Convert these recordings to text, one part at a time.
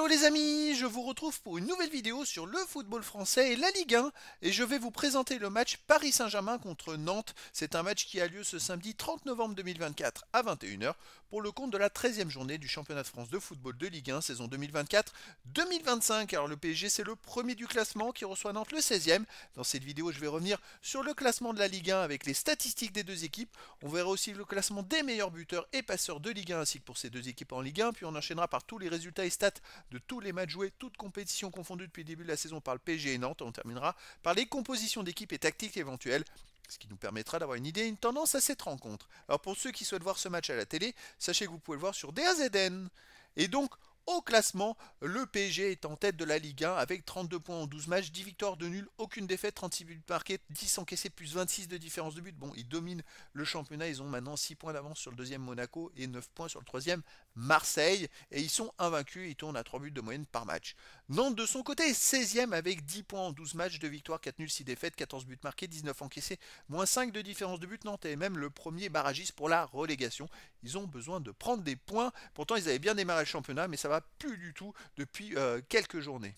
Hello les amis, je vous retrouve pour une nouvelle vidéo sur le football français et la Ligue 1 et je vais vous présenter le match Paris Saint-Germain contre Nantes. C'est un match qui a lieu ce samedi 30 novembre 2024 à 21h pour le compte de la 13e journée du championnat de France de football de Ligue 1 saison 2024-2025. Alors le PSG c'est le premier du classement qui reçoit Nantes le 16e. Dans cette vidéo je vais revenir sur le classement de la Ligue 1 avec les statistiques des deux équipes. On verra aussi le classement des meilleurs buteurs et passeurs de Ligue 1 ainsi que pour ces deux équipes en Ligue 1. Puis on enchaînera par tous les résultats et stats de tous les matchs joués, toutes compétitions confondues depuis le début de la saison par le PSG et Nantes. On terminera par les compositions d'équipes et tactiques éventuelles, ce qui nous permettra d'avoir une idée et une tendance à cette rencontre. Alors pour ceux qui souhaitent voir ce match à la télé, sachez que vous pouvez le voir sur DAZN. Et donc, au classement, le PSG est en tête de la Ligue 1 avec 32 points en 12 matchs, 10 victoires, 2 nuls, aucune défaite, 36 buts marqués, 10 encaissés, plus 26 de différence de but. Bon, ils dominent le championnat, ils ont maintenant 6 points d'avance sur le deuxième Monaco et 9 points sur le troisième Marseille. Et ils sont invaincus, ils tournent à 3 buts de moyenne par match. Nantes de son côté est 16e avec 10 points en 12 matchs, 2 victoires, 4 nuls, 6 défaites, 14 buts marqués, 19 encaissés, moins 5 de différence de but. Nantes est même le premier barragiste pour la relégation. Ils ont besoin de prendre des points. Pourtant, ils avaient bien démarré le championnat, mais ça va plus du tout depuis quelques journées.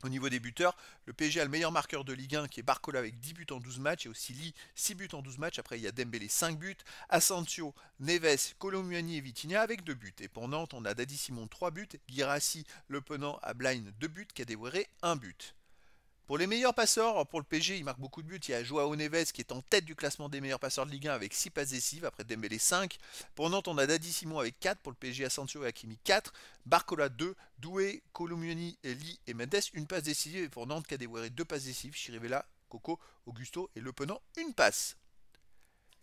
Au niveau des buteurs, le PSG a le meilleur marqueur de Ligue 1 qui est Barcola avec 10 buts en 12 matchs et aussi Lee 6 buts en 12 matchs. Après il y a Dembélé 5 buts, Asensio, Neves, Kolo-Muani et Vitinha avec 2 buts. Et pour Nantes, on a Dadi Simon 3 buts, Guirassy, Le Penant, Ablain 2 buts, Kadewere 1 but. Pour les meilleurs passeurs, pour le PSG, il marque beaucoup de buts. Il y a Joao Neves qui est en tête du classement des meilleurs passeurs de Ligue 1 avec 6 passes décisives, après Dembélé 5. Pour Nantes, on a Dadi Simon avec 4. Pour le PSG, Asensio et Hakimi 4. Barcola 2. Doué, Kolo-Muani, Lee et Mendes une passe décisive. Et pour Nantes, Kadewere 2 passes décisives. Chirivella, Coco, Augusto et Le Penant une passe.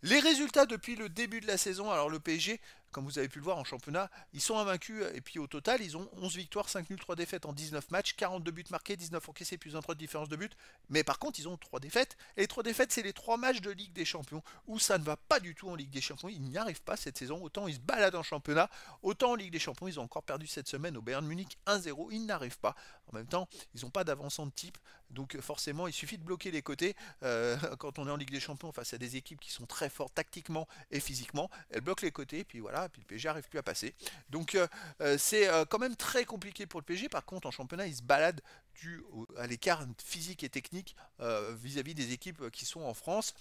Les résultats depuis le début de la saison, alors le PSG, comme vous avez pu le voir en championnat, ils sont invaincus et puis au total, ils ont 11 victoires, 5 nuls, 3 défaites en 19 matchs, 42 buts marqués, 19 encaissés plus 23 de différence de but. Mais par contre, ils ont 3 défaites. Et les 3 défaites, c'est les 3 matchs de Ligue des Champions où ça ne va pas du tout en Ligue des Champions. Ils n'y arrivent pas cette saison. Autant ils se baladent en championnat, autant en Ligue des Champions, ils ont encore perdu cette semaine au Bayern Munich 1-0. Ils n'arrivent pas. En même temps, ils n'ont pas d'avancement de type. Donc forcément, il suffit de bloquer les côtés. Quand on est en Ligue des Champions face à des équipes qui sont très fortes tactiquement et physiquement, elles bloquent les côtés, puis voilà, puis le PSG n'arrive plus à passer. Donc c'est quand même très compliqué pour le PSG. Par contre, en championnat, il se balade à l'écart physique et technique vis-à-vis des équipes qui sont en France.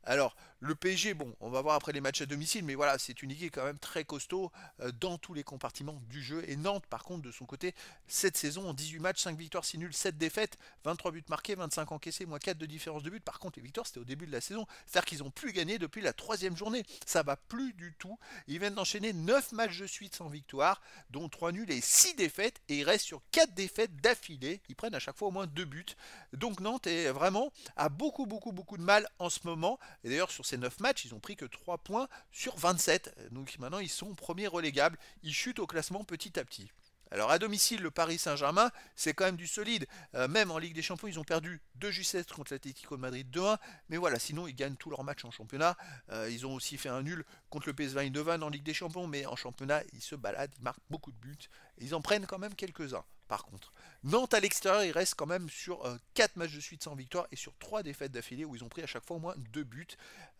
Alors, le PSG, bon, on va voir après les matchs à domicile, mais voilà, c'est une équipe quand même très costaud dans tous les compartiments du jeu. Et Nantes, par contre, de son côté, cette saison, en 18 matchs, 5 victoires, 6 nuls, 7 défaites, 23 buts marqués, 25 encaissés, moins 4 de différence de but. Par contre, les victoires, c'était au début de la saison. C'est-à-dire qu'ils n'ont plus gagné depuis la 3e journée. Ça va plus du tout. Ils viennent d'enchaîner 9 matchs de suite sans victoire, dont 3 nuls et 6 défaites. Et ils restent sur 4 défaites d'affilée. Ils prennent à chaque fois au moins 2 buts. Donc Nantes est vraiment a beaucoup de mal en ce moment. Et d'ailleurs, sur ces 9 matchs, ils ont pris que 3 points sur 27. Donc maintenant, ils sont premiers relégables. Ils chutent au classement petit à petit. Alors à domicile, le Paris Saint-Germain, c'est quand même du solide. Même en Ligue des Champions, ils ont perdu de justesse contre l'Atlético de Madrid 2-1. Mais voilà, sinon ils gagnent tous leurs matchs en championnat. Ils ont aussi fait un nul contre le PSV Eindhoven en Ligue des Champions. Mais en championnat, ils se baladent, ils marquent beaucoup de buts. Et ils en prennent quand même quelques-uns. Par contre, Nantes à l'extérieur, ils restent quand même sur 4 matchs de suite sans victoire et sur 3 défaites d'affilée où ils ont pris à chaque fois au moins 2 buts.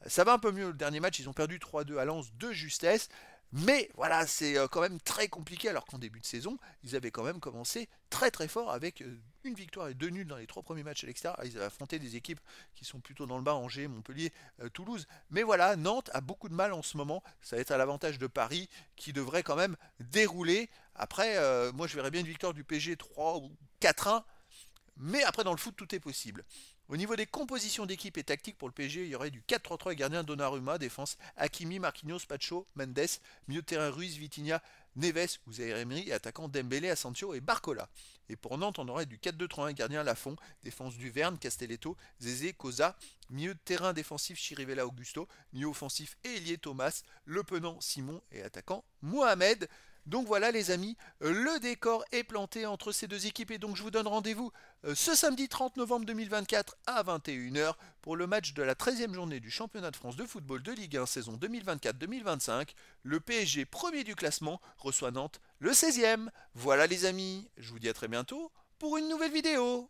Ça va un peu mieux le dernier match, ils ont perdu 3-2 à Lens de justesse. Mais voilà, c'est quand même très compliqué alors qu'en début de saison, ils avaient quand même commencé très fort avec une victoire et 2 nuls dans les 3 premiers matchs à l'extérieur. Ils avaient affronté des équipes qui sont plutôt dans le bas, Angers, Montpellier, Toulouse. Mais voilà, Nantes a beaucoup de mal en ce moment. Ça va être à l'avantage de Paris qui devrait quand même dérouler. Après, moi je verrais bien une victoire du PSG 3 ou 4-1. Mais après, dans le foot, tout est possible. Au niveau des compositions d'équipe et tactiques pour le PSG, il y aurait du 4-3-3 et gardien Donnarumma, défense Hakimi, Marquinhos, Pacho, Mendes, milieu de terrain Ruiz, Vitinha, Neves ou Zaïre Emery et attaquant Dembélé, Asensio et Barcola. Et pour Nantes, on aurait du 4-2-3-1 gardien Lafont, défense Duverne, Castelletto, Zézé, Cosa, milieu de terrain défensif Chirivella Augusto, milieu offensif et ailier Thomas, Le Penant Simon et attaquant Mohamed. Donc voilà les amis, le décor est planté entre ces deux équipes et donc je vous donne rendez-vous ce samedi 30 novembre 2024 à 21h pour le match de la 13e journée du championnat de France de football de Ligue 1 saison 2024-2025. Le PSG premier du classement reçoit Nantes le 16e. Voilà les amis, je vous dis à très bientôt pour une nouvelle vidéo.